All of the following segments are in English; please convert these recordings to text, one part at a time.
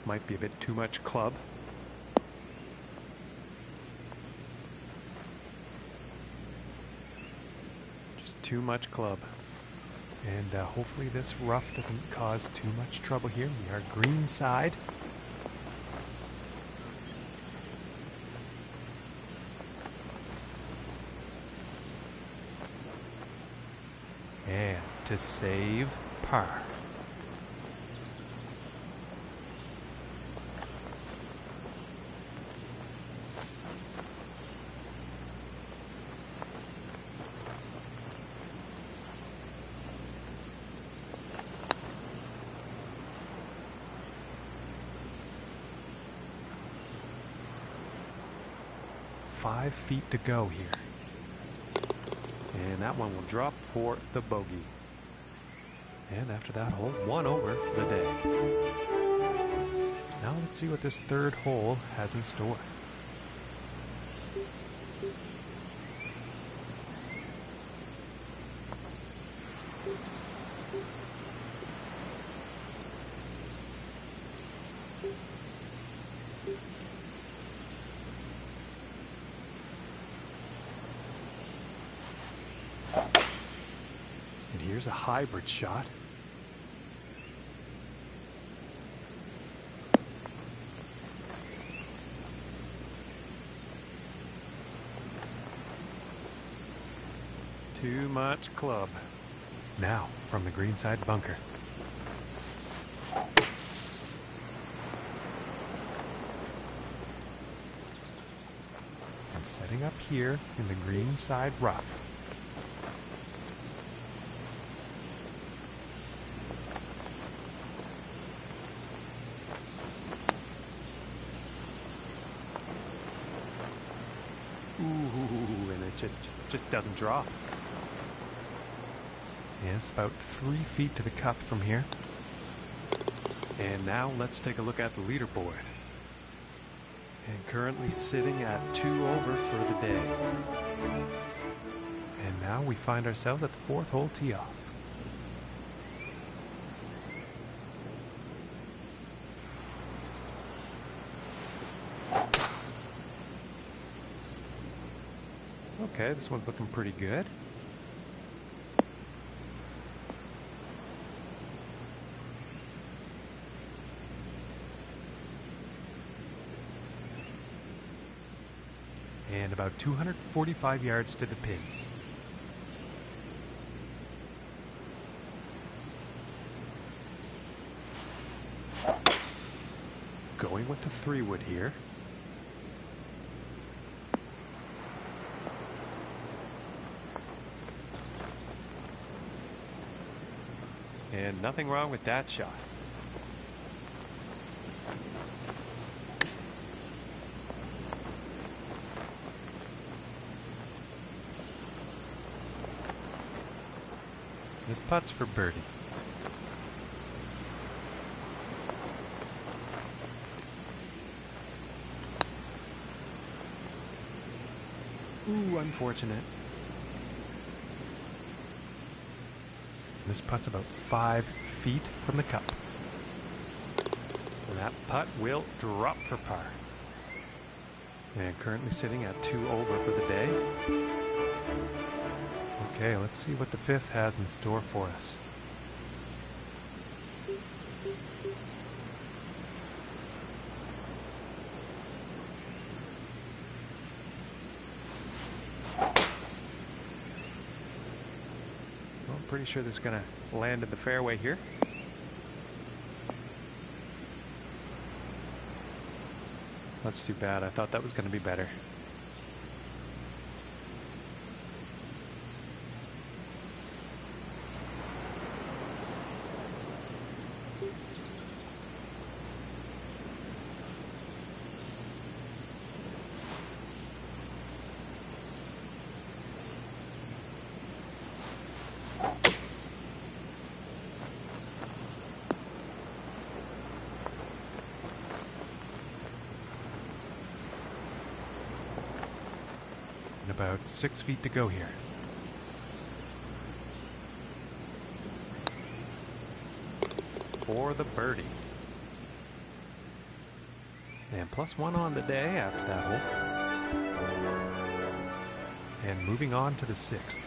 this might be a bit too much club. Just too much club. And hopefully this rough doesn't cause too much trouble here. We are green side. And to save par. Five feet to go here. And that one will drop for the bogey. And after that hole, one over for the day. Now let's see what this third hole has in store. And here's a hybrid shot. Too much club. Now from the greenside bunker. And setting up here in the greenside rough. Ooh, and it just doesn't drop. And it's about 3 feet to the cup from here. And now let's take a look at the leaderboard. And currently sitting at 2 over for the day. And now we find ourselves at the 4th hole tee off. Okay, this one's looking pretty good. And about 245 yards to the pin. Going with the 3-wood here. And nothing wrong with that shot. This putt's for birdie. Ooh, unfortunate. This putt's about 5 feet from the cup. And that putt will drop for par. And currently sitting at 2 over for the day. Okay, let's see what the 5th has in store for us. Well, I'm pretty sure this is going to land in the fairway here. That's too bad. I thought that was going to be better. And about 6 feet to go here. For the birdie. And +1 on the day after that hole. And moving on to the 6th.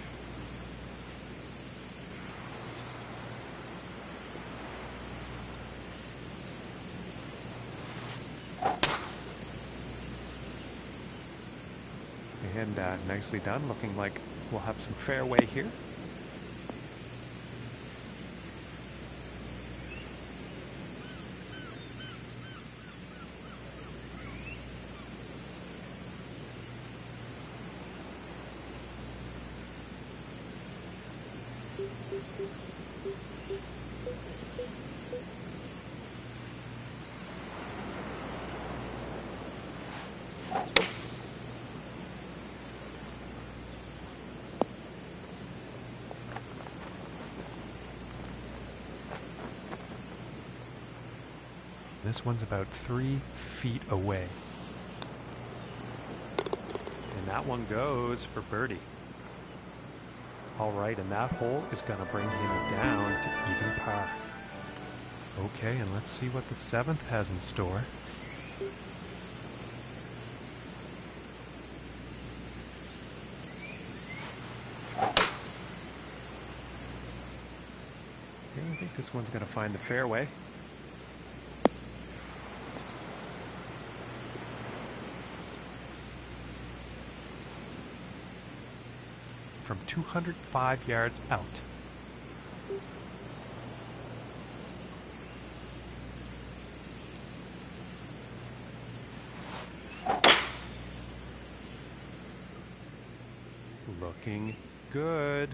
And nicely done, looking like we'll have some fairway here. This one's about 3 feet away. And that one goes for birdie. All right, and that hole is going to bring him down to even par. Okay, and let's see what the 7th has in store. Okay, I think this one's going to find the fairway. From 205 yards out. Looking good.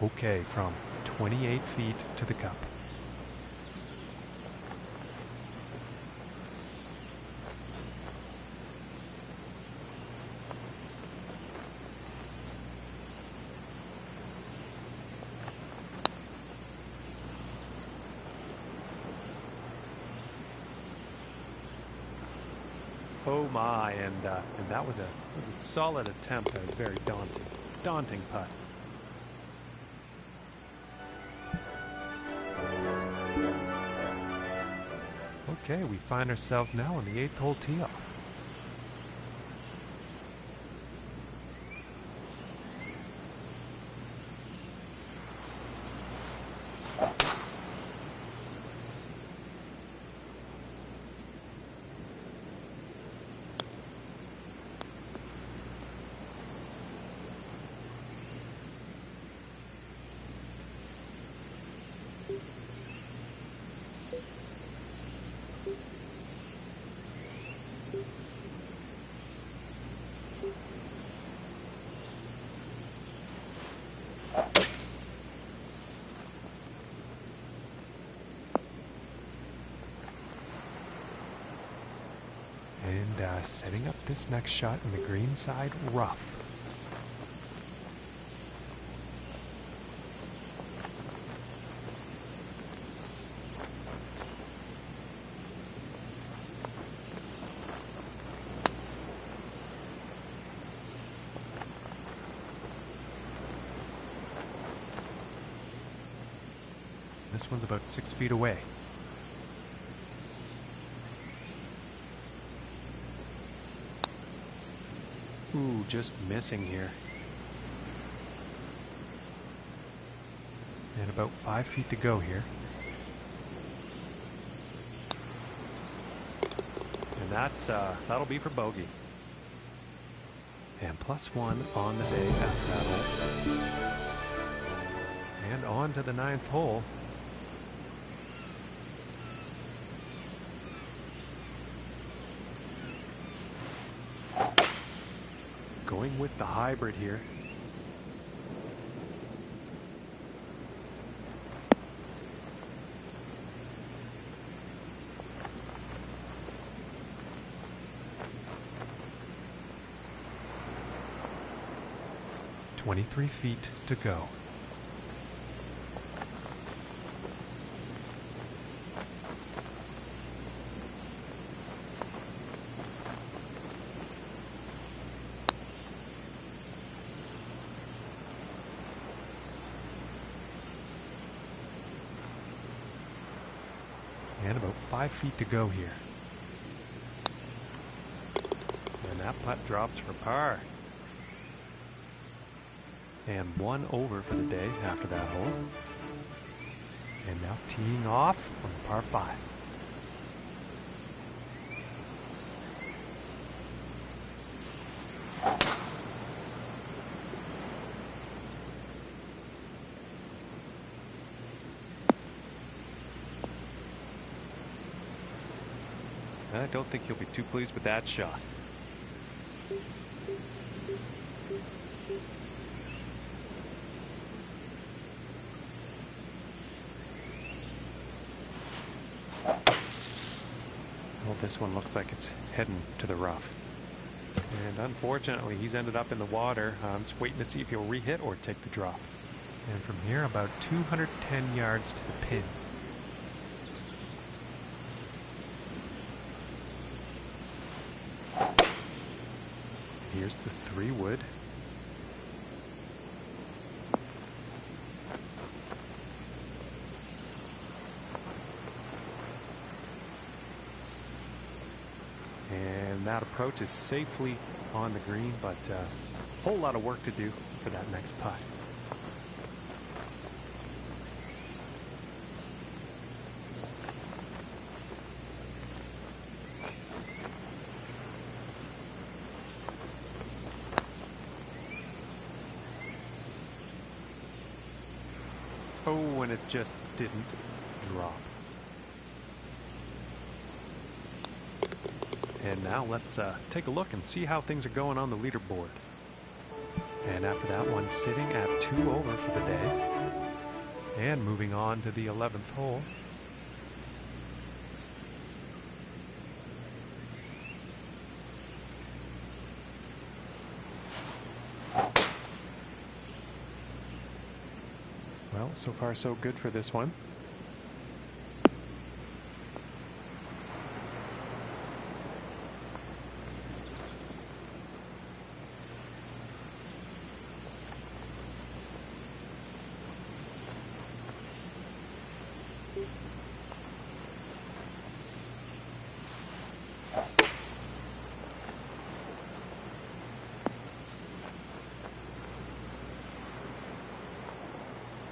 Okay, from 28 feet to the cup. Oh my, and that was a solid attempt at a very daunting putt. Okay, we find ourselves now on the 8th hole tee off. And setting up this next shot in the green side rough. This one's about 6 feet away. Ooh, just missing here. And about 5 feet to go here. And that'll be for bogey. And +1 on the day after that hole. And on to the 9th hole. Going with the hybrid here. "23 feet to go." 5 feet to go here. And that putt drops for par. And 1 over for the day after that hole. And now teeing off on the par 5. I don't think he'll be too pleased with that shot. Well, this one looks like it's heading to the rough. And unfortunately, he's ended up in the water. I'm just waiting to see if he'll re-hit or take the drop. And from here, about 210 yards to the pin. Here's the 3-wood. And that approach is safely on the green, but a whole lot of work to do for that next putt. Oh, and it just didn't drop. And now let's take a look and see how things are going on the leaderboard. And after that one, sitting at 2 over for the day. And moving on to the 11th hole. Well, so far so good for this one.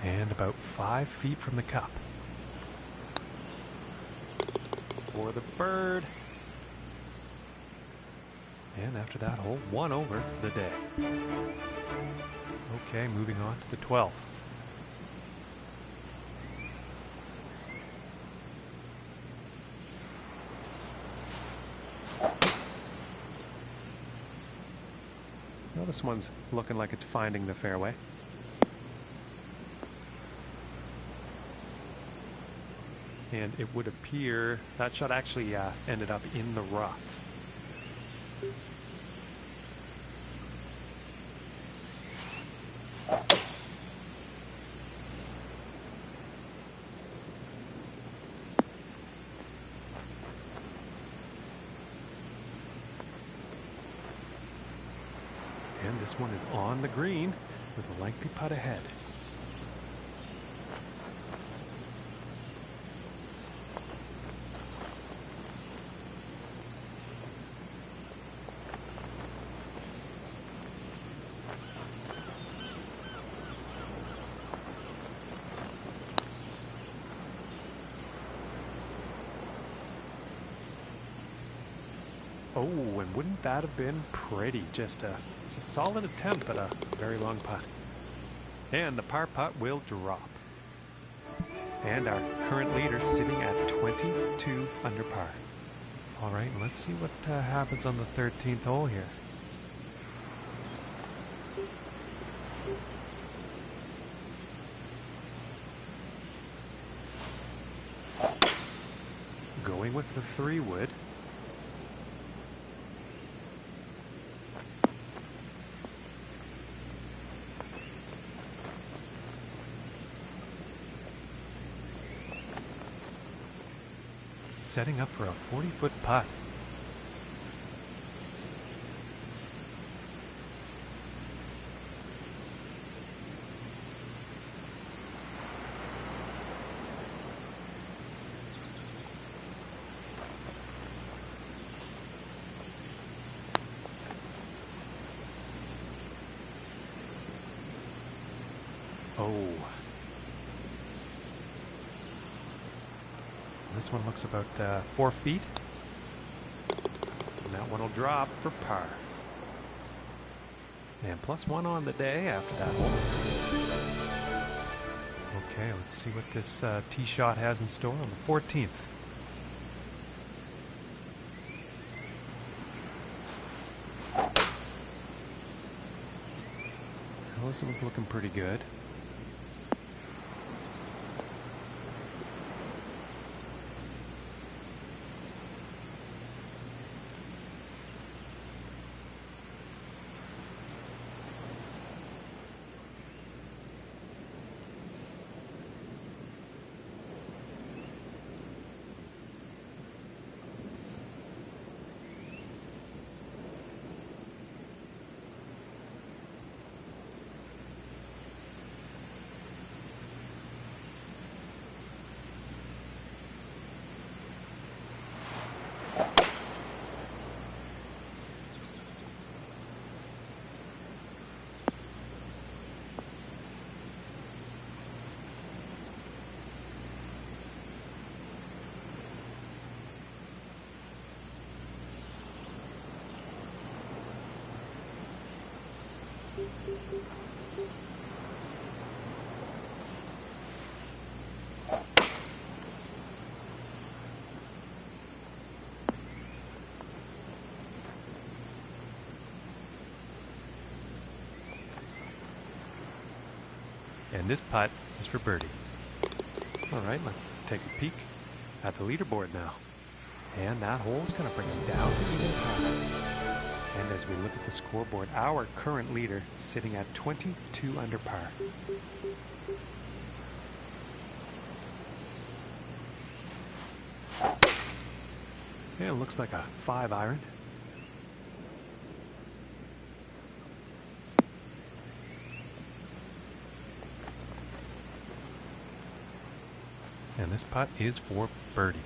And about 5 feet from the cup. For the bird. And after that hole, 1 over for the day. Okay, moving on to the 12th. Well, this one's looking like it's finding the fairway. And it would appear that shot actually ended up in the rough. And this one is on the green with a lengthy putt ahead. Oh, and wouldn't that have been pretty? It's a solid attempt, but a very long putt. And the par putt will drop. And our current leader sitting at 22 under par. All right, let's see what happens on the 13th hole here. Going with the 3-wood. Setting up for a 40-foot putt. Oh. This one looks about 4 feet. And that one will drop for par. And +1 on the day after that hole. Okay, let's see what this tee shot has in store on the 14th. Well, this one's looking pretty good. And this putt is for birdie. All right, let's take a peek at the leaderboard now. And that hole is going to bring him down to even par. And as we look at the scoreboard, our current leader is sitting at 22 under par. Yeah, it looks like a 5-iron. And this putt is for birdie.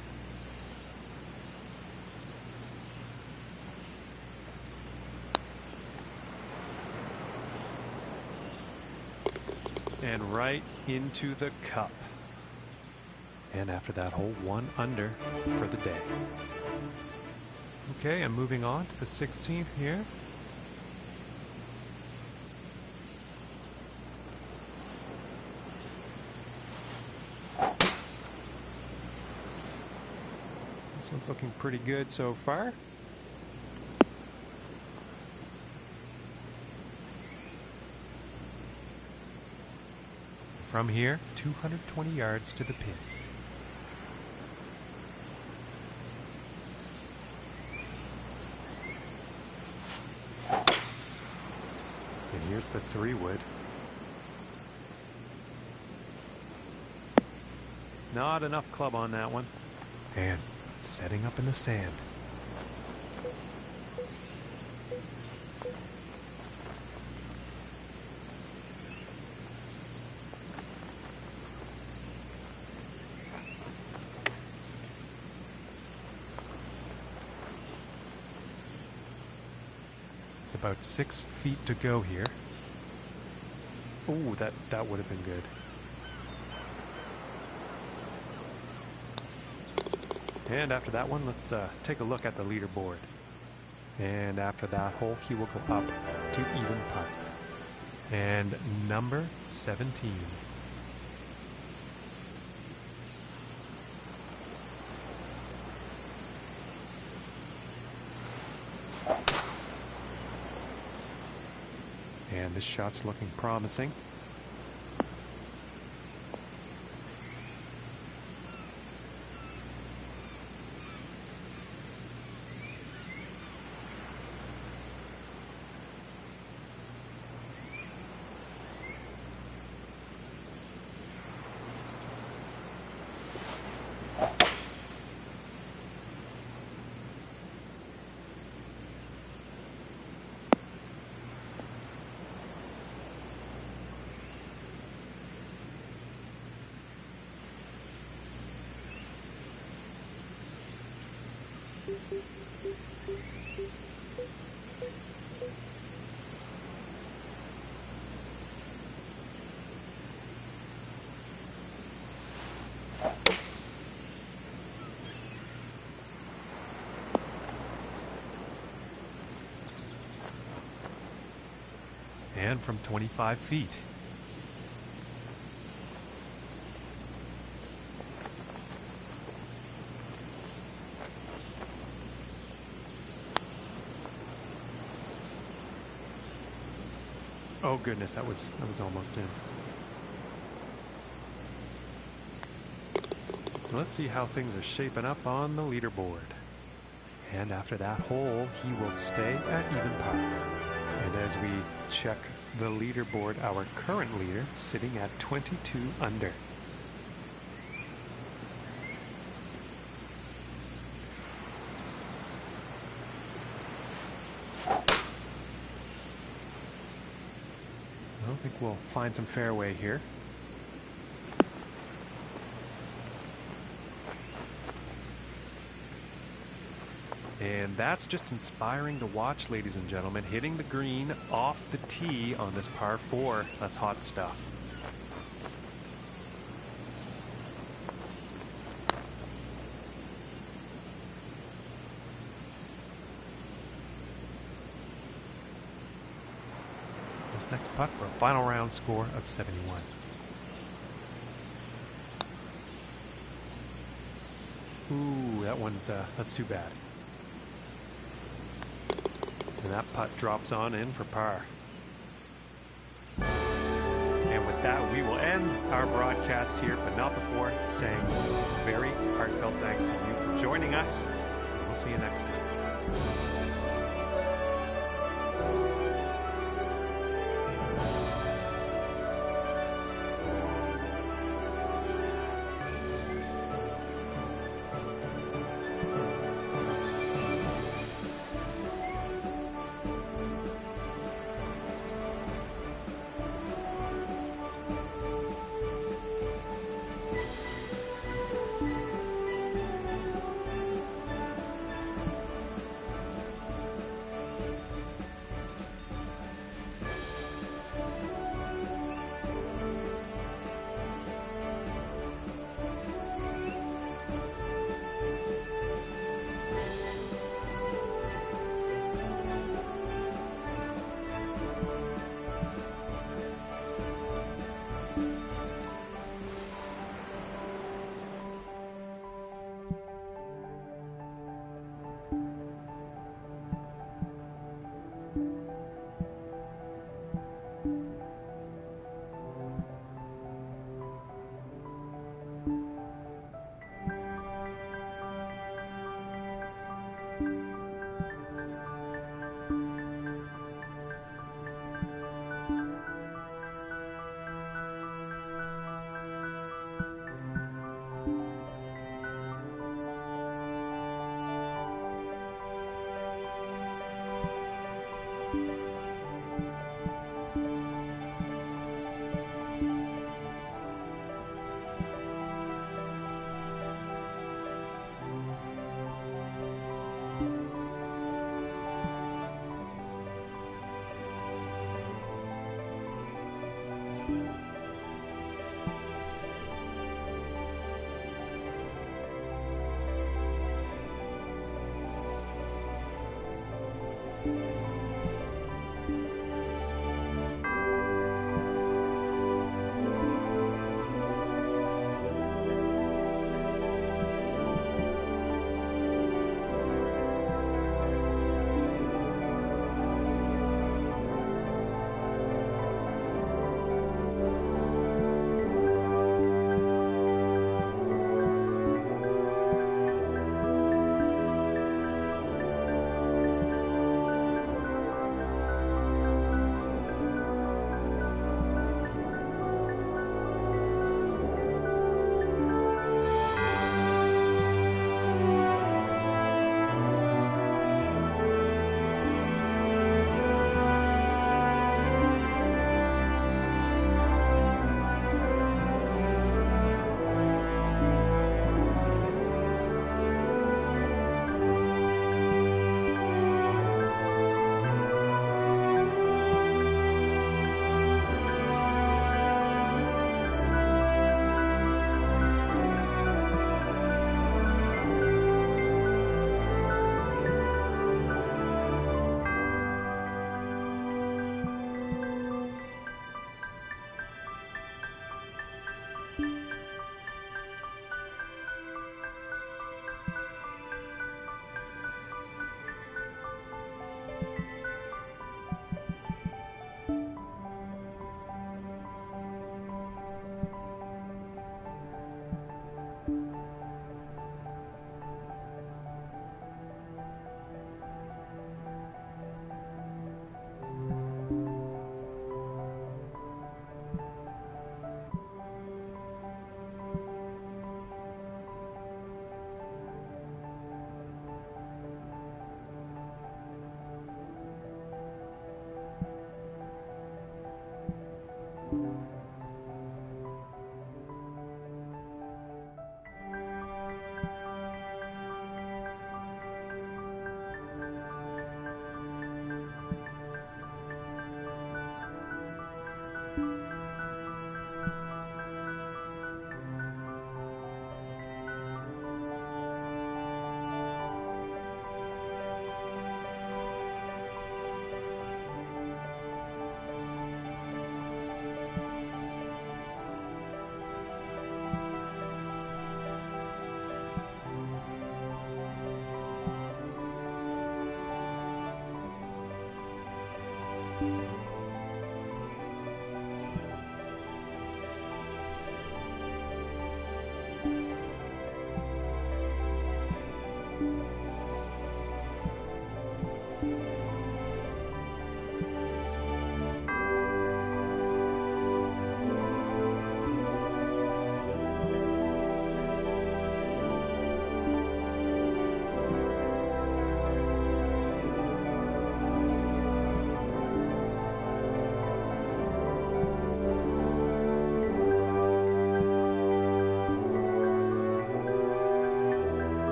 And right into the cup. And after that hole, 1 under for the day. Okay, I'm moving on to the 16th here. This one's looking pretty good so far. From here, 220 yards to the pin. And here's the 3-wood. Not enough club on that one. And setting up in the sand. It's about 6 feet to go here. Oh, that would have been good. And after that one, let's take a look at the leaderboard. And after that hole, he will go up to even par. And number 17. And this shot's looking promising. And from 25 feet. Oh goodness, that was almost in. Let's see how things are shaping up on the leaderboard. And after that hole, he will stay at even par. And as we check the leaderboard, our current leader sitting at 22 under. I think we'll find some fairway here. And that's just inspiring to watch, ladies and gentlemen. Hitting the green off the tee on this par 4. That's hot stuff. This next putt for a final round score of 71. Ooh, that one's that's too bad. And that putt drops on in for par. And with that, we will end our broadcast here, but not before saying very heartfelt thanks to you for joining us. We'll see you next time.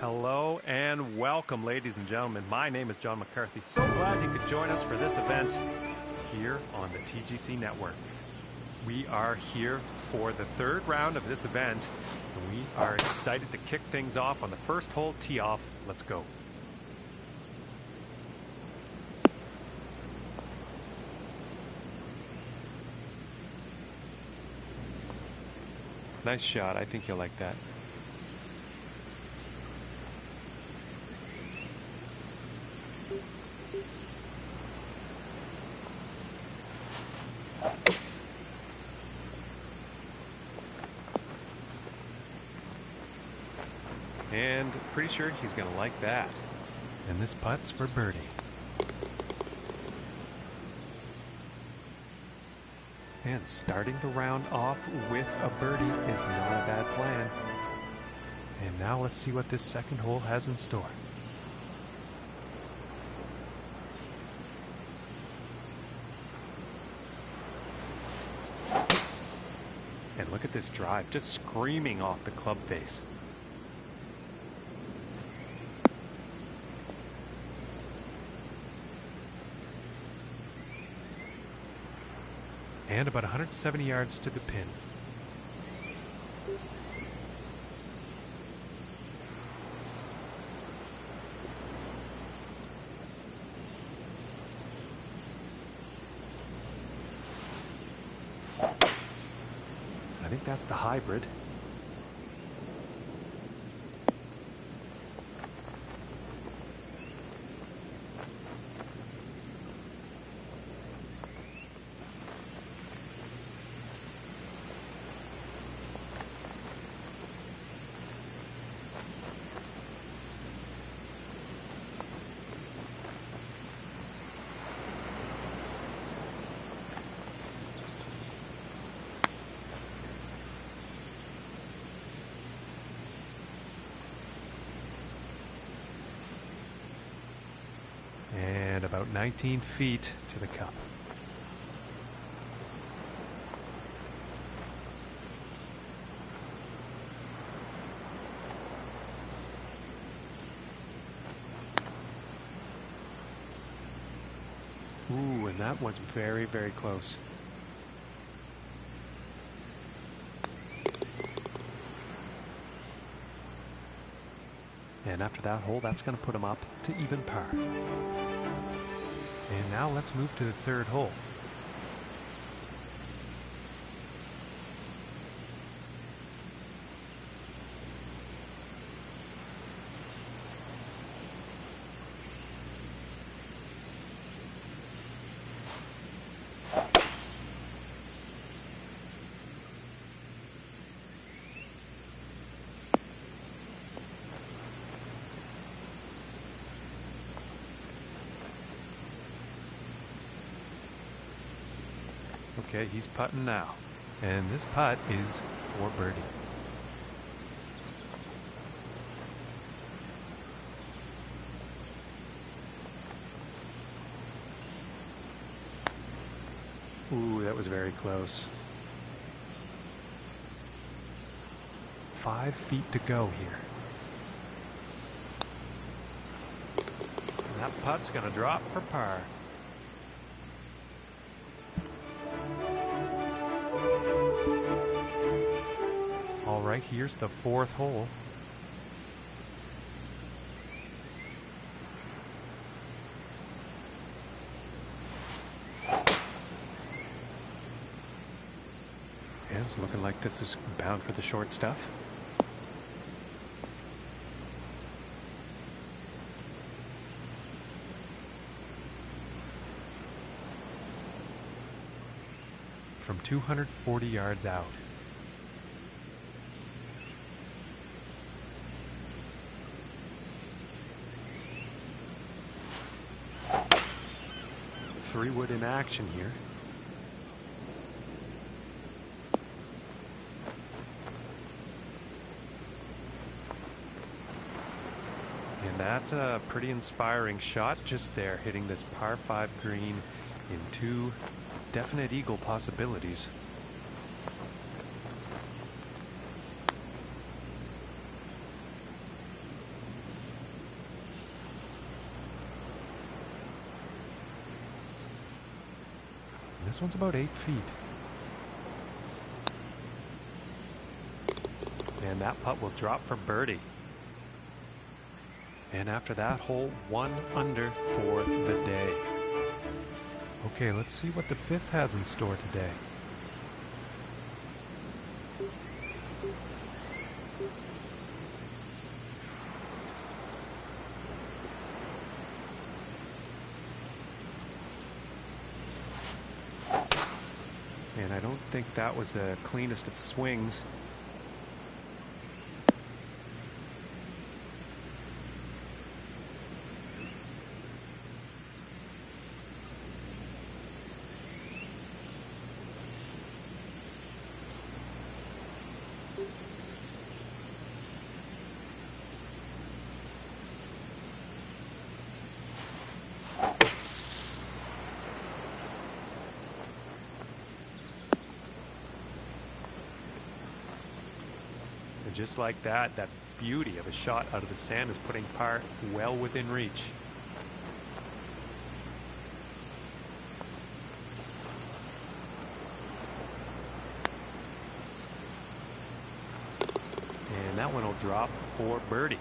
Hello and welcome, ladies and gentlemen. My name is John McCarthy. So glad you could join us for this event here on the TGC Network. We are here for the third round of this event, and we are excited to kick things off on the first hole tee off. Let's go. Nice shot. I think you'll like that. And pretty sure he's going to like that. And this putt's for birdie. And starting the round off with a birdie is not a bad plan. And now let's see what this second hole has in store. And look at this drive, just screaming off the club face. And about 170 yards to the pin. I think that's the hybrid. And about 19 feet to the cup. Ooh, and that one's very, very close. And after that hole, that's going to put him up to even par. And now let's move to the third hole. Okay, he's putting now. And this putt is for birdie. Ooh, that was very close. 5 feet to go here. That putt's gonna drop for par. All right, here's the fourth hole. Yeah, it's looking like this is bound for the short stuff. From 240 yards out. Three wood in action here. And that's a pretty inspiring shot just there, hitting this par 5 green in two definite eagle possibilities. This one's about 8 feet. And that putt will drop for birdie. And after that hole, 1 under for the day. Okay, let's see what the fifth has in store today. And I don't think that was the cleanest of swings. And just like that, that beauty of a shot out of the sand is putting par well within reach. And that one will drop for birdie.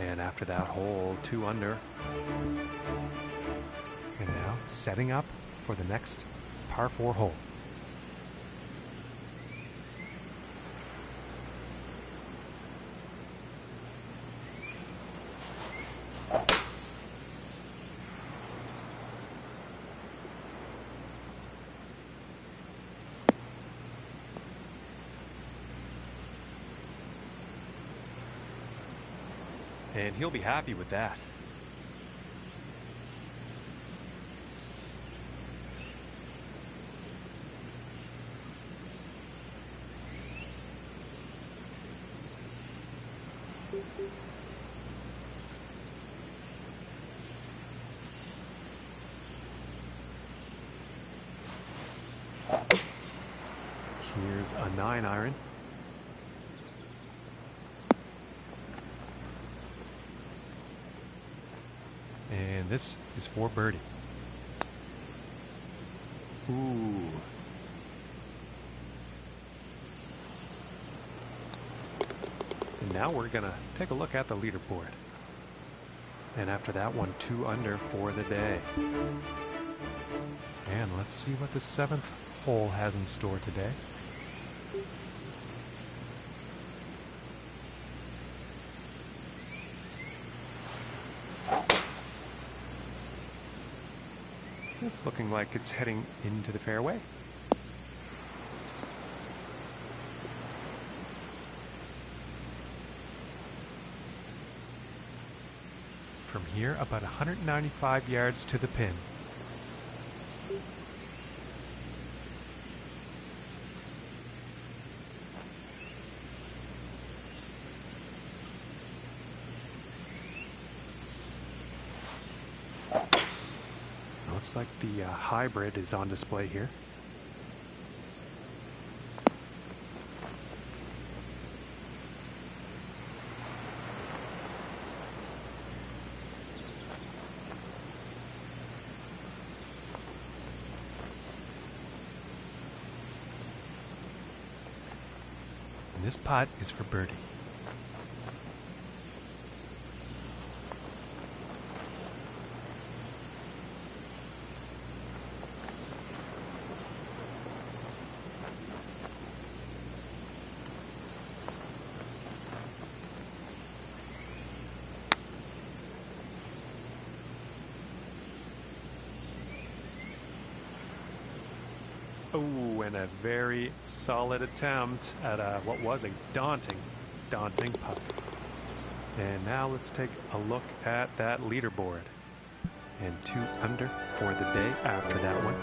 And after that hole, 2 under. And now setting up for the next par 4 hole. And he'll be happy with that. Here's a 9-iron. And this is for birdie. Ooh. And now we're gonna take a look at the leaderboard. And after that one, 2 under for the day. And let's see what the 7th hole has in store today. It's looking like it's heading into the fairway. From here, about 195 yards to the pin. Looks like the hybrid is on display here. putt is for birdie. Oh, and a very solid attempt at what was a daunting putt. And now let's take a look at that leaderboard. And 2 under for the day after that one.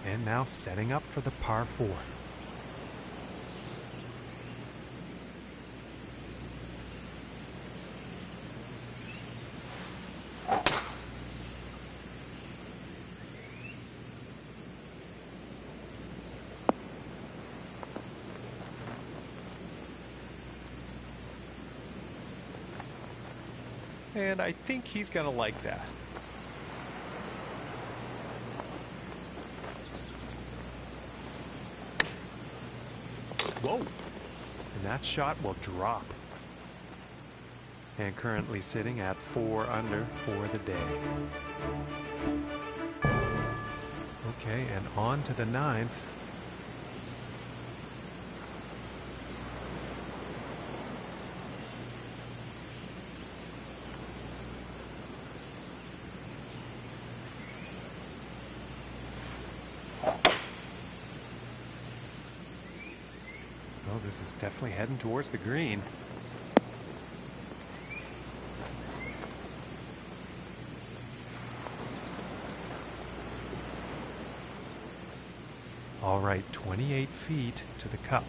And now setting up for the par 4. And I think he's going to like that. Whoa! And that shot will drop. And currently sitting at 4 under for the day. Okay, and on to the 9th. Well, this is definitely heading towards the green. All right, 28 feet to the cup.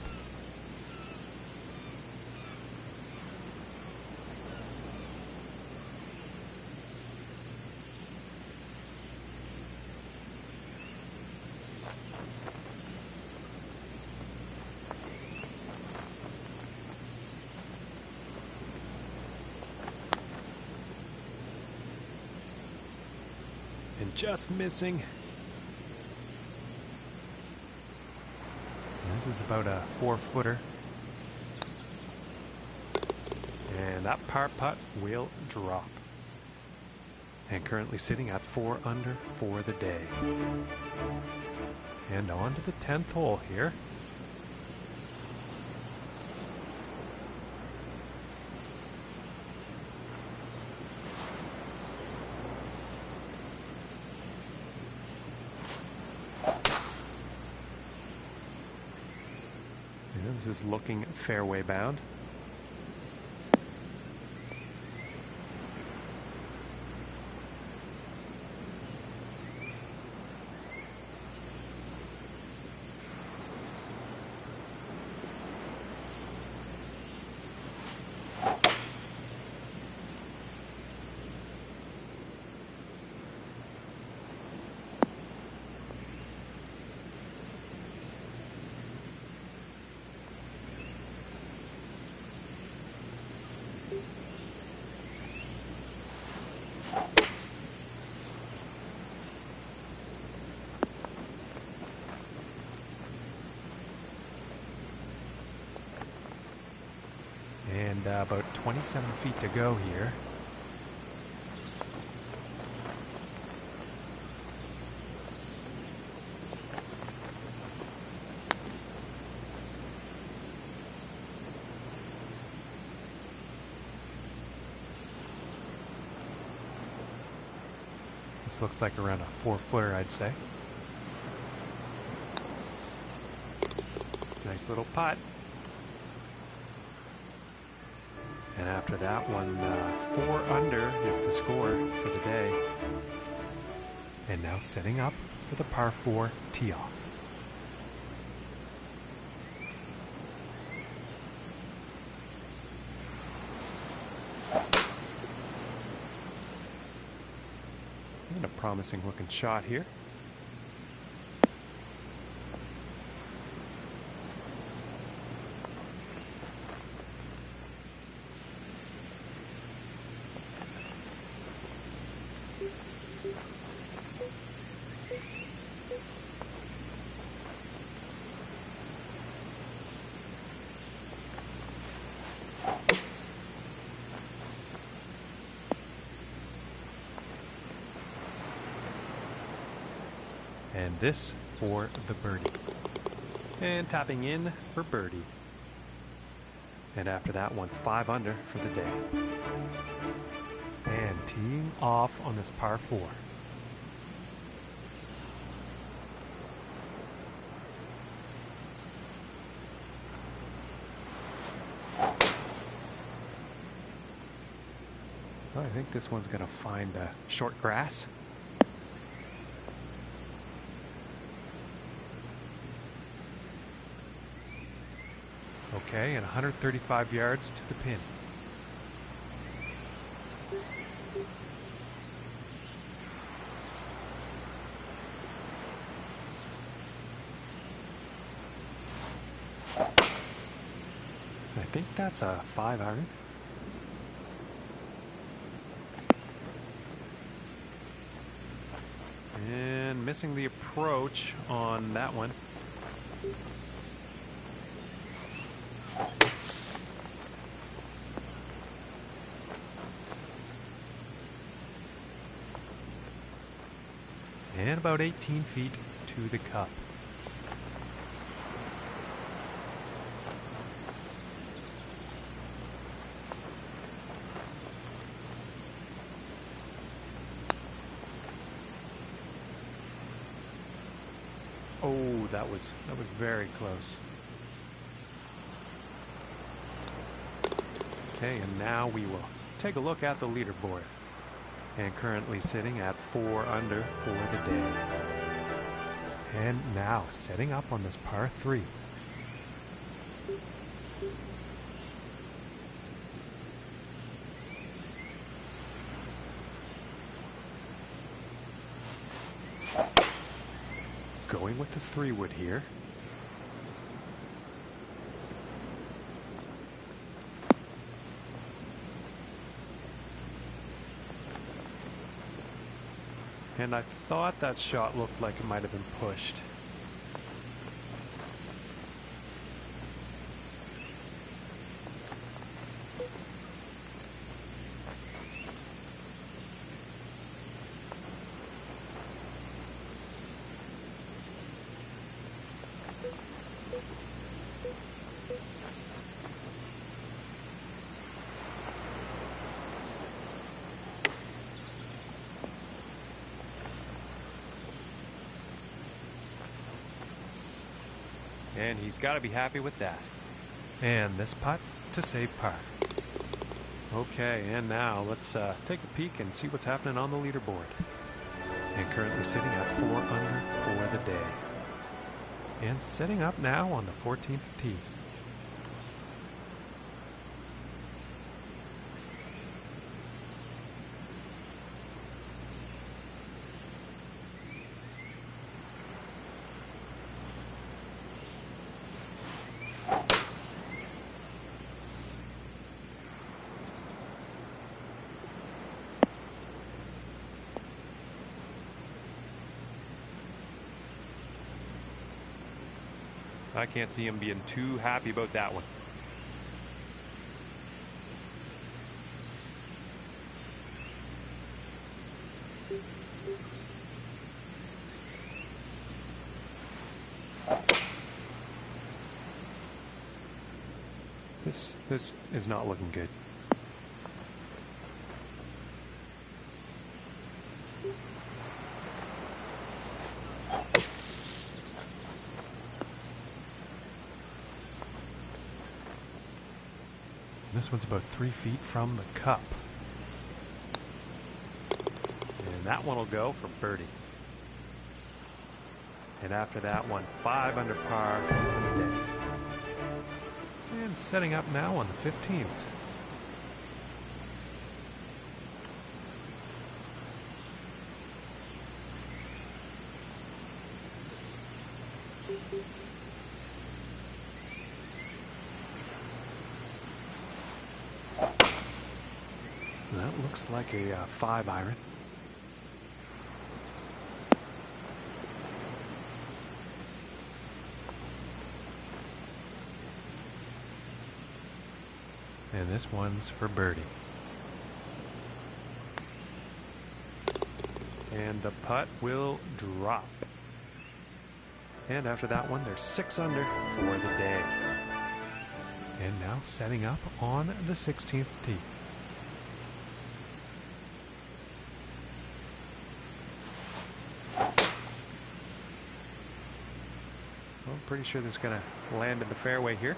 And just missing. This is about a 4-footer. And that par putt will drop. And currently sitting at 4 under for the day. And on to the 10th hole here. This is looking fairway bound. And about 27 feet to go here. This looks like around a 4-footer, I'd say. Nice little putt. And after that one, 4 under is the score for the day. And now setting up for the par 4 tee off. And a promising looking shot here. And this for the birdie. And tapping in for birdie. And after that one, 5 under for the day. And teeing off on this par 4. Well, I think this one's going to find short grass. Okay, and 135 yards to the pin. I think that's a 5 iron. And missing the approach on that one. And about 18 feet to the cup. Oh, that was very close. Okay, and now we will take a look at the leaderboard. And currently sitting at 4 under for the day. And now setting up on this par 3. Going with the 3-wood here. And I thought that shot looked like it might have been pushed. And he's got to be happy with that. And this putt to save par. Okay, and now let's take a peek and see what's happening on the leaderboard. And currently sitting at 4 under for the day. And setting up now on the 14th tee. I can't see him being too happy about that one. This is not looking good. This one's about 3 feet from the cup. And that one will go for birdie. And after that one, 5 under par for the day. And setting up now on the 15th. That looks like a 5 iron. And this one's for birdie. And the putt will drop. And after that one, they're 6 under for the day. And now setting up on the 16th tee. Well, I'm pretty sure this is going to land in the fairway here.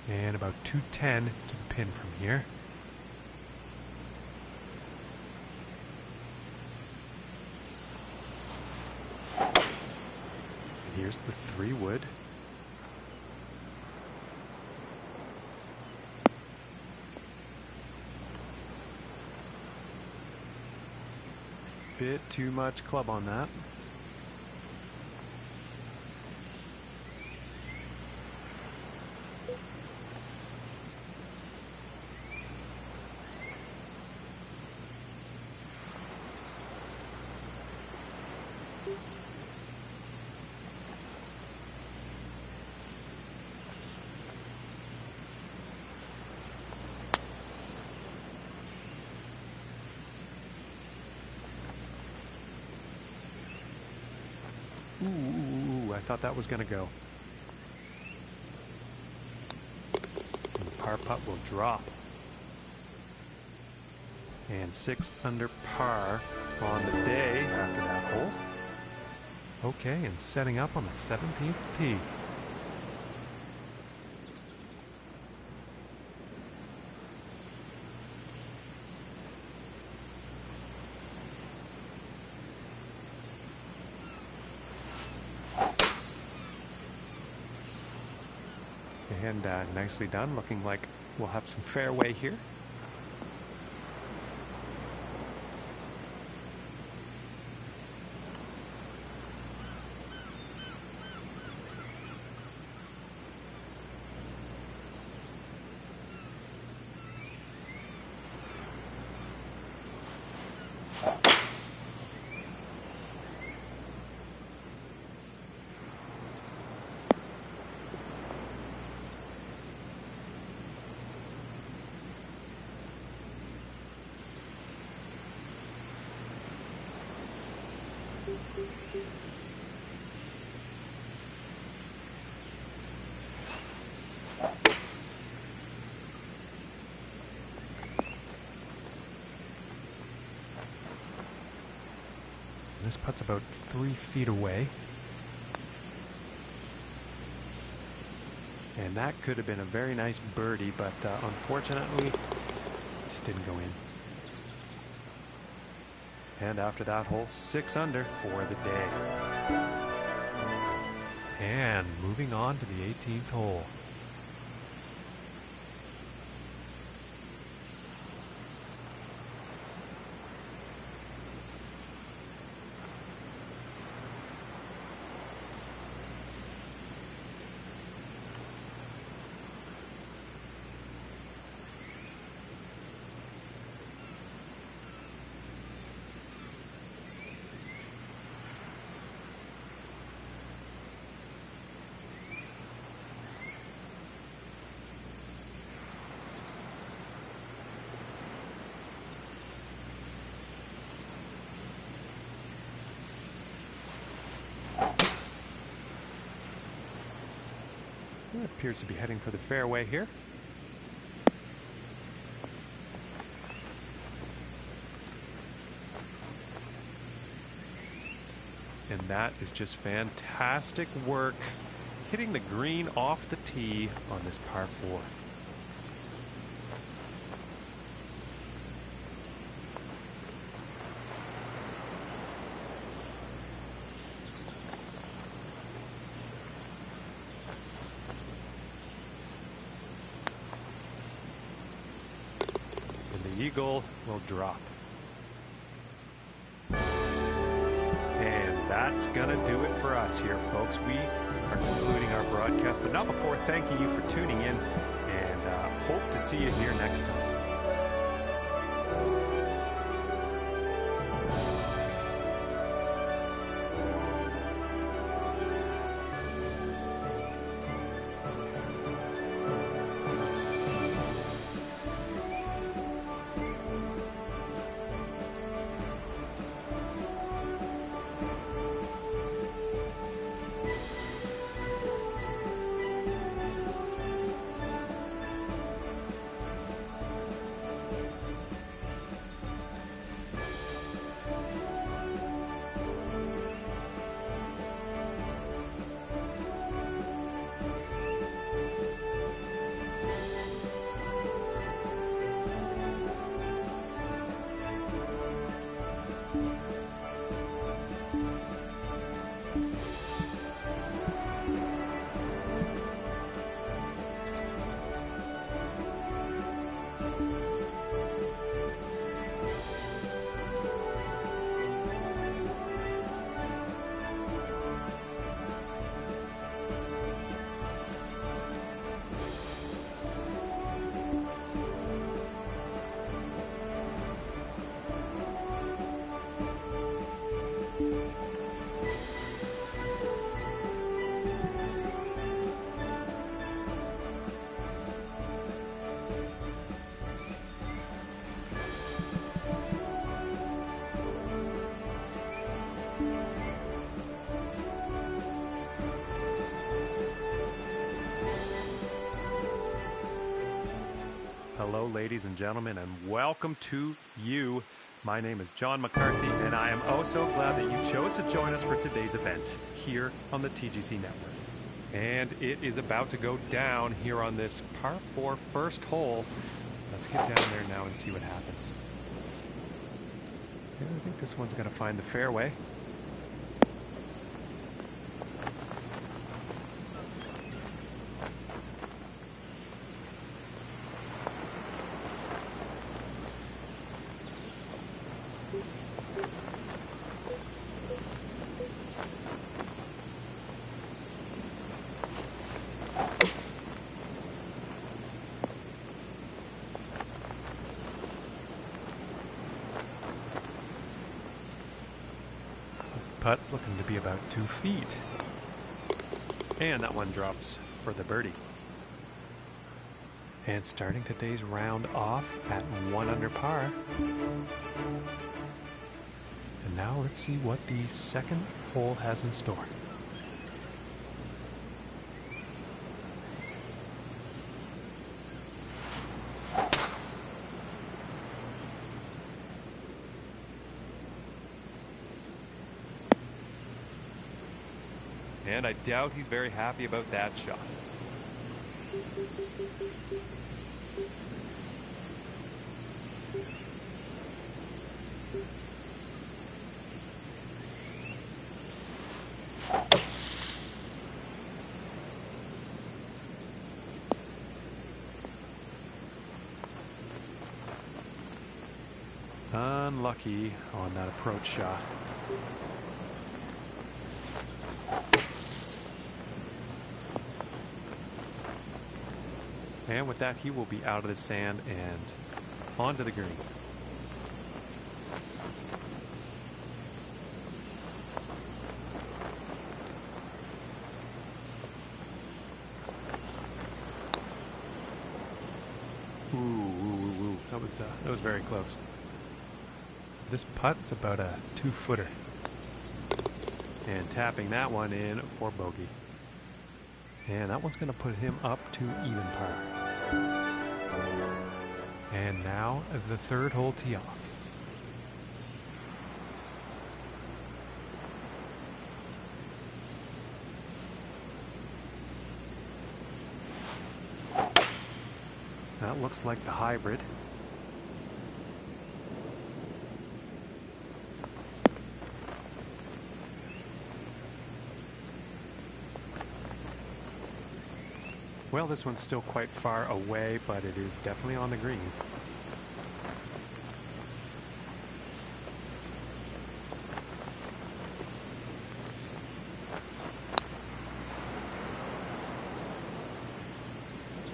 And about 210 to the pin from here. Here's the 3-wood. Bit too much club on that. Ooh, I thought that was going to go. And the par putt will drop. And 6 under par on the day after that hole. Okay, and setting up on the 17th tee. And nicely done, looking like we'll have some fairway here. This putt's about 3 feet away. And that could have been a very nice birdie, but unfortunately, just didn't go in. And after that hole, 6 under for the day. And moving on to the 18th hole. It appears to be heading for the fairway here. And that is just fantastic work, hitting the green off the tee on this par 4. Eagle will drop. And that's gonna do it for us here, folks. We are concluding our broadcast, but not before thanking you for tuning in, and hope to see you here next time. hello, ladies and gentlemen, and welcome to you. My name is John McCarthy, and I am oh so glad that you chose to join us for today's event here on the TGC Network. And it is about to go down here on this par 4 first hole. Let's get down there now and see what happens. And I think this one's going to find the fairway. Putt's looking to be about 2 feet. And that one drops for the birdie. And starting today's round off at 1 under par. And now let's see what the second hole has in store. And I doubt he's very happy about that shot. Unlucky on that approach shot. And with that, he will be out of the sand and onto the green. Ooh. That was very close. This putt's about a 2-footer. And tapping that one in for bogey. And that one's going to put him up to even par. And now the third hole tee off. That looks like the hybrid. Well, this one's still quite far away, but it is definitely on the green.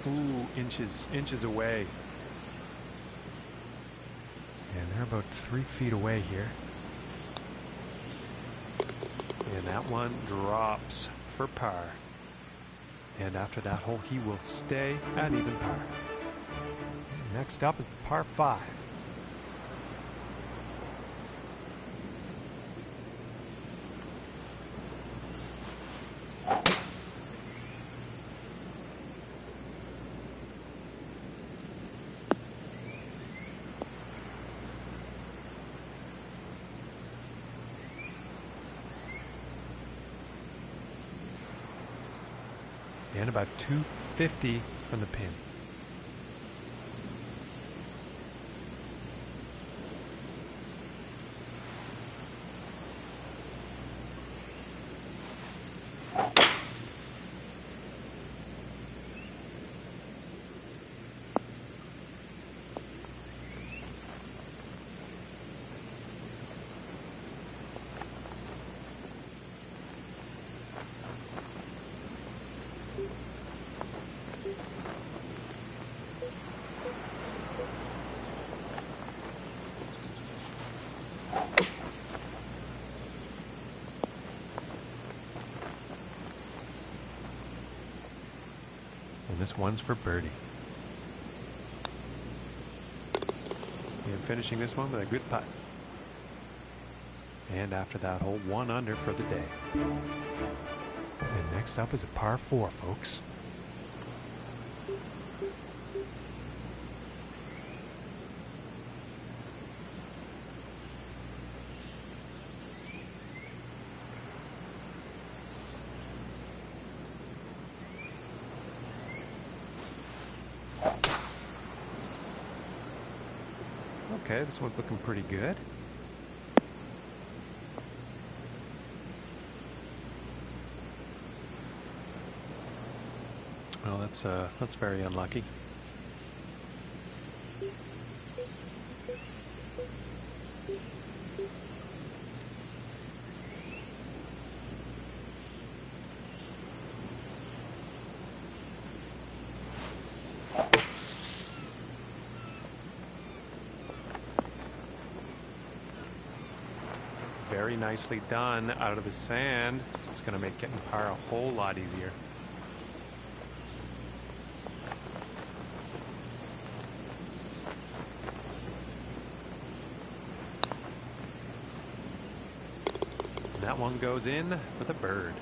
Ooh, inches away. And they're about 3 feet away here. And that one drops for par. And after that hole, he will stay at even par. Next up is the par 5. And about 250 from the pin. And this one's for birdie. And finishing this one with a good putt. And after that hole, 1 under for the day. And next up is a par 4, folks. Okay, this one's looking pretty good. Well, that's very unlucky. Very nicely done out of the sand. It's going to make getting par a whole lot easier. And that one goes in for the bird.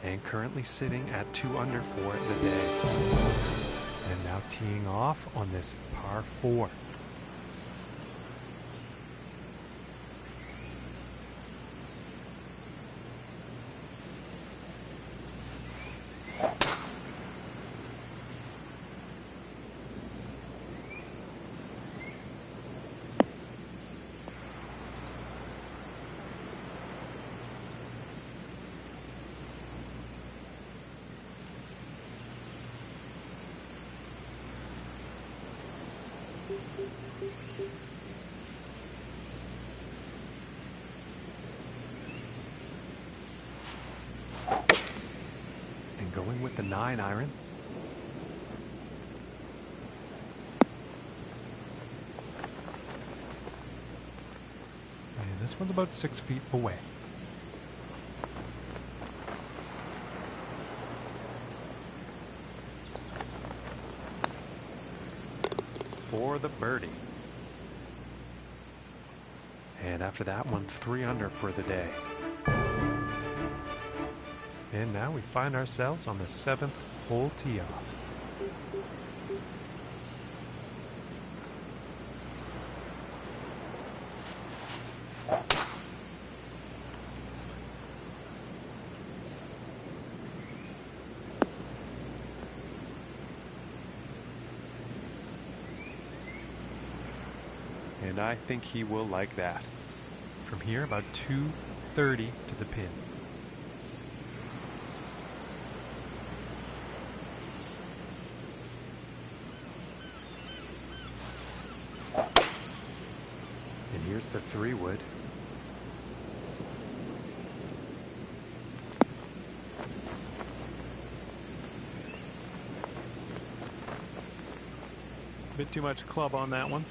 And currently sitting at 2 under for the day. And now teeing off on this par 4. And going with the 9 iron. And this one's about 6 feet away. For the birdie. And after that one, 3 under for the day. And now we find ourselves on the 7th hole tee off. And I think he will like that. From here, about 230 to the pin. And here's the 3-wood. Bit too much club on that one.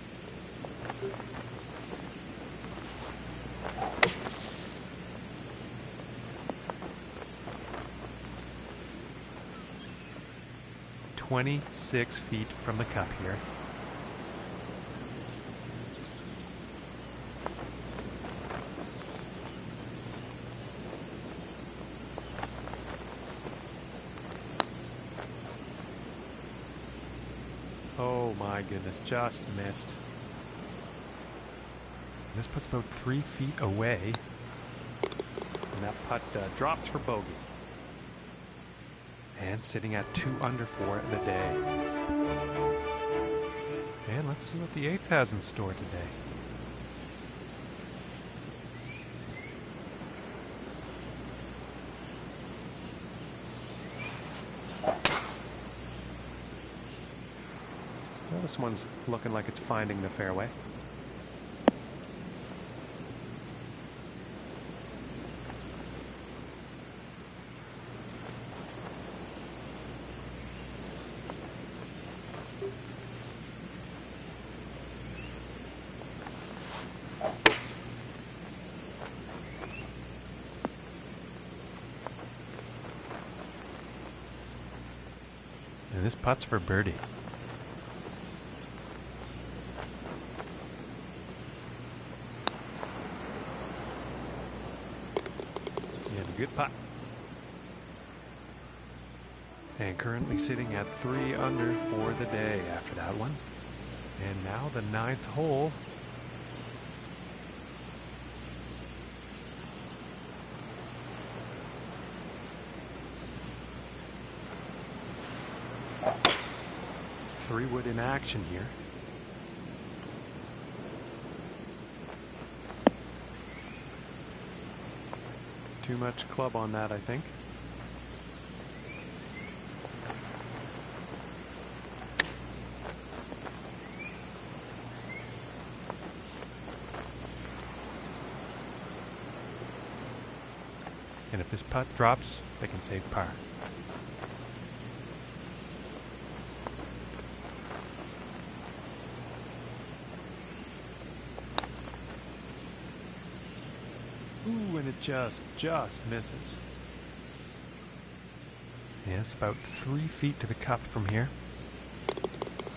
"26 feet from the cup here. Oh my goodness, just missed. This puts about 3 feet away. And that putt drops for bogey. And sitting at 2 under for the day. And let's see what the 8th has in store today. Well, this one's looking like it's finding the fairway. And this putt's for birdie. Yeah, good putt. And currently sitting at 3 under for the day after that one. And now the 9th hole. Three-wood in action here. too much club on that, I think. And if this putt drops, they can save par. Ooh, and it just misses. Yeah, it's about 3 feet to the cup from here.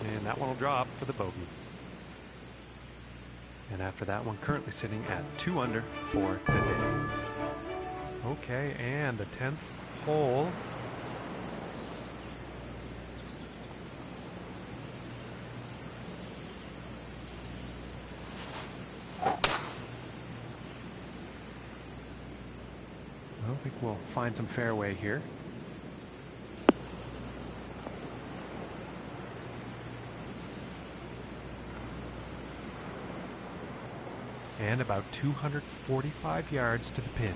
And that one will drop for the bogey. And after that one, currently sitting at 2 under for the day. Okay, and the 10th hole. I think we'll find some fairway here. And about 245 yards to the pin.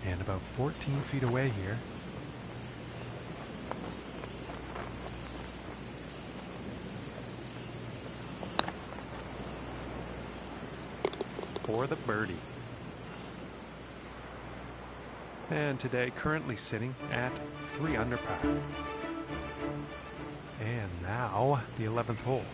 And about 14 feet away here. For the birdie. And today currently sitting at 3 under par. And now the 11th hole.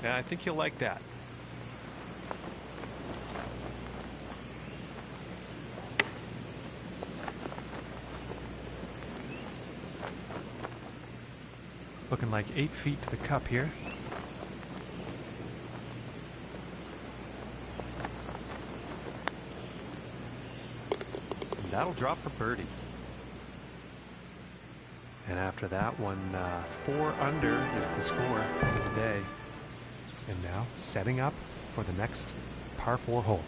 Yeah, I think you'll like that. Looking like 8 feet to the cup here. And that'll drop for birdie. And after that one, 4 under is the score for the day. And now setting up for the next par 4 hole.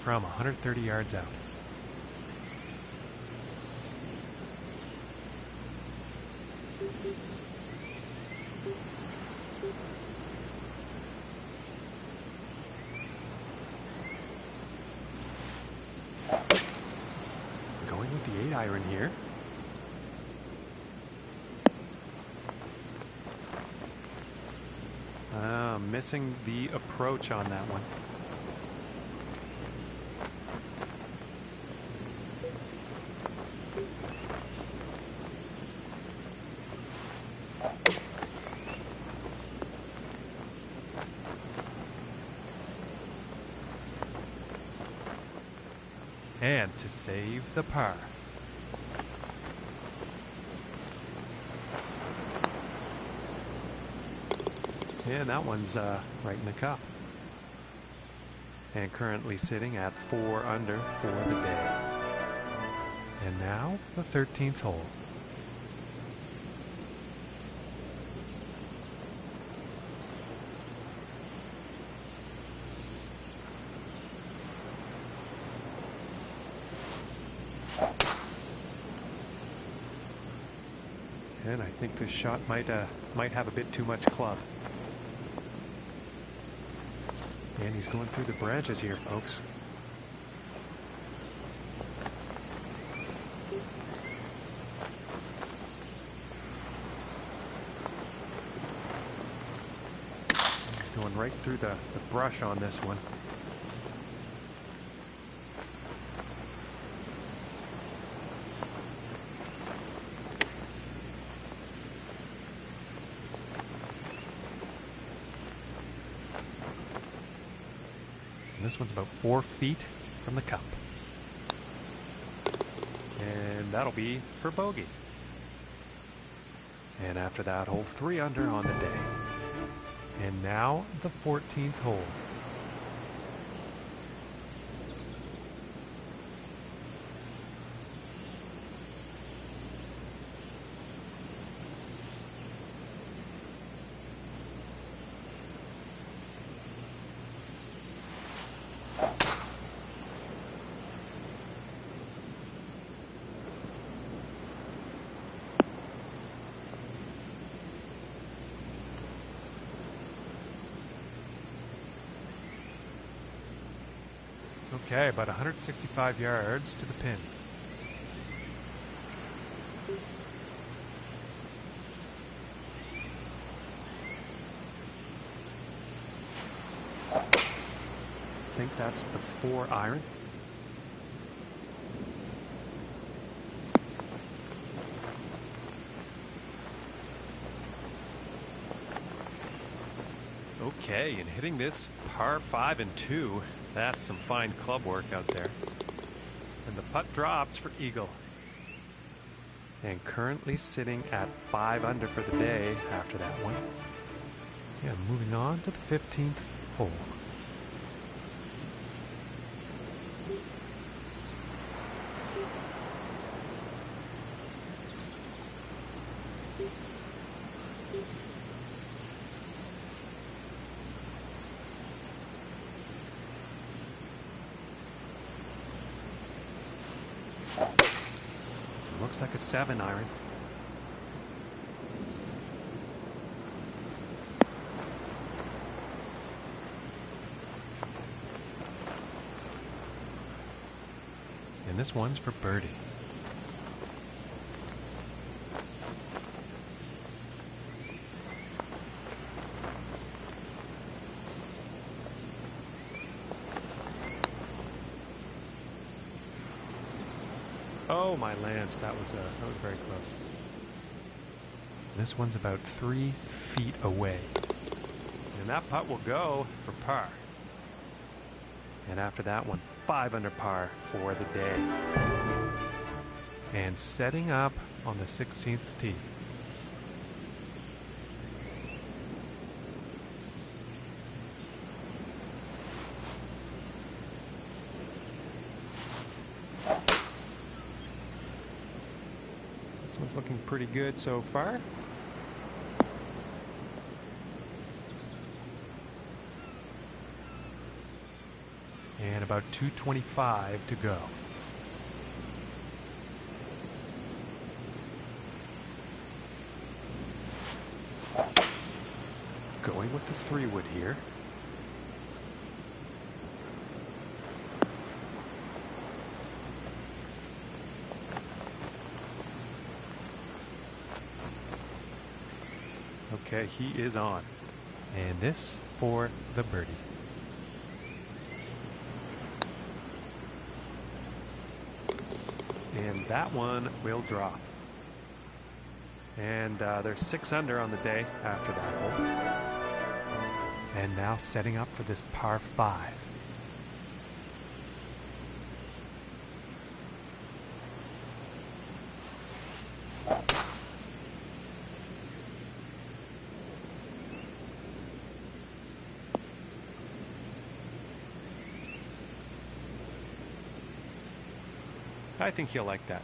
From 130 yards out. Going with the 8-iron here. Missing the approach on that one. And to save the par. And that one's right in the cup. And currently sitting at 4 under for the day. And now the 13th hole. And I think this shot might have a bit too much club. And he's going through the branches here, folks. Going right through the brush on this one. And this one's about 4 feet from the cup. And that'll be for bogey. And after that hole, 3 under on the day. And now the 14th hole. Okay, about 165 yards to the pin. I think that's the 4 iron. Okay, and hitting this par 5 and 2. That's some fine club work out there. And the putt drops for eagle. And currently sitting at 5 under for the day after that one. Yeah, moving on to the 15th hole. Looks like a 7 iron. And this one's for birdie. Oh my lands, that was very close. This one's about 3 feet away. And that putt will go for par. And after that one, 5 under par for the day. And setting up on the 16th tee. This one's looking pretty good so far. And about 225 to go. Going with the 3-wood here. Okay, he is on. And this for the birdie. And that one will drop. And they're 6 under on the day after that hole. And now setting up for this par 5. I think he'll like that.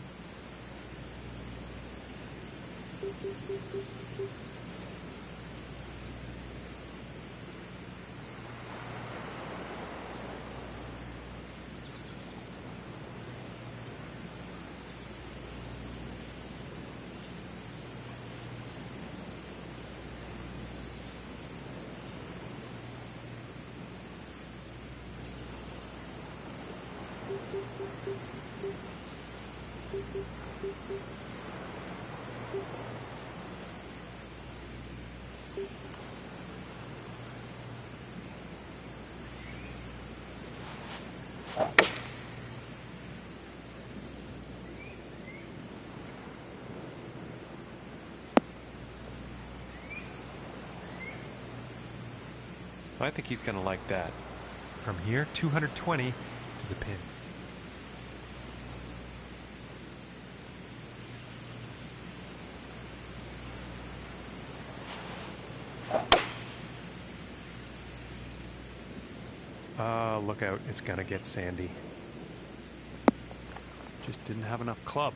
I think he's going to like that. From here, 220 to the pin. Look out, it's going to get sandy. Just didn't have enough club.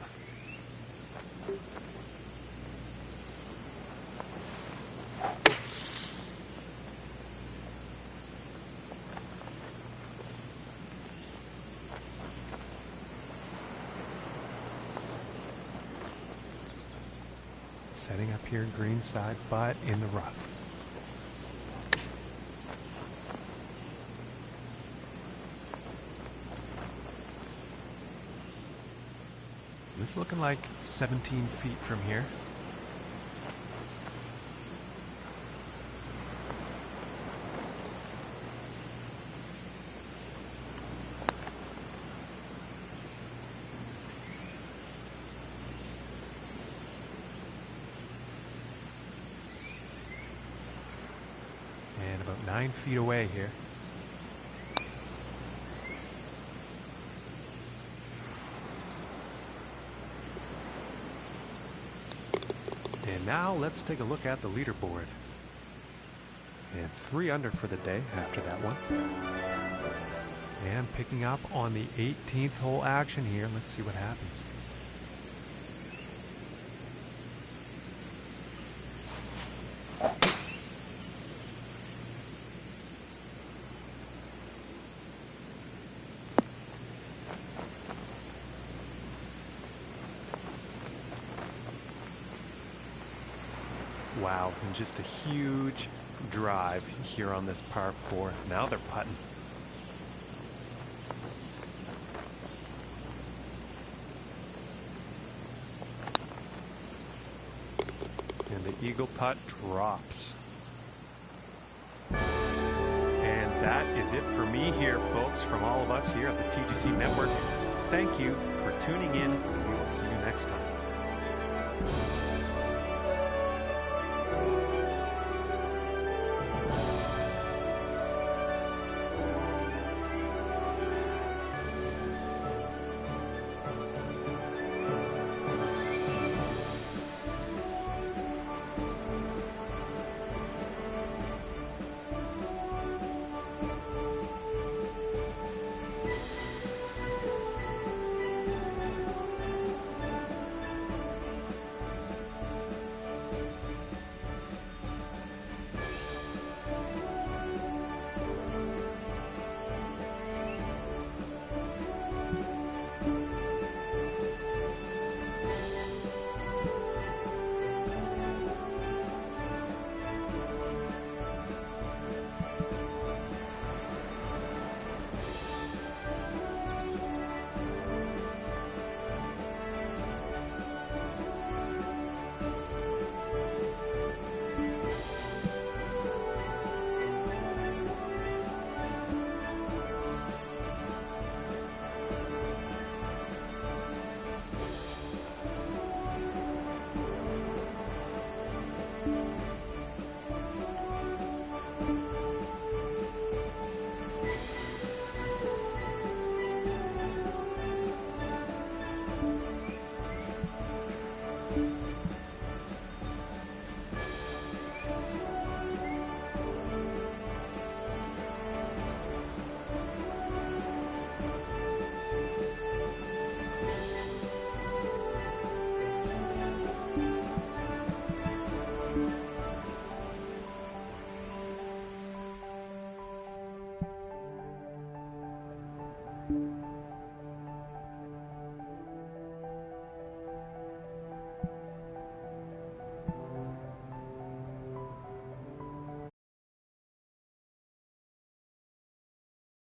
Setting up here green side, but in the rough. This is looking like 17 feet from here. And about 9 feet away here. And now let's take a look at the leaderboard. And 3 under for the day after that one. And picking up on the 18th hole action here. Let's see what happens. Wow, and just a huge drive here on this par 4. Now they're putting. And the eagle putt drops. And that is it for me here, folks, from all of us here at the TGC Network. Thank you for tuning in, and we will see you next time.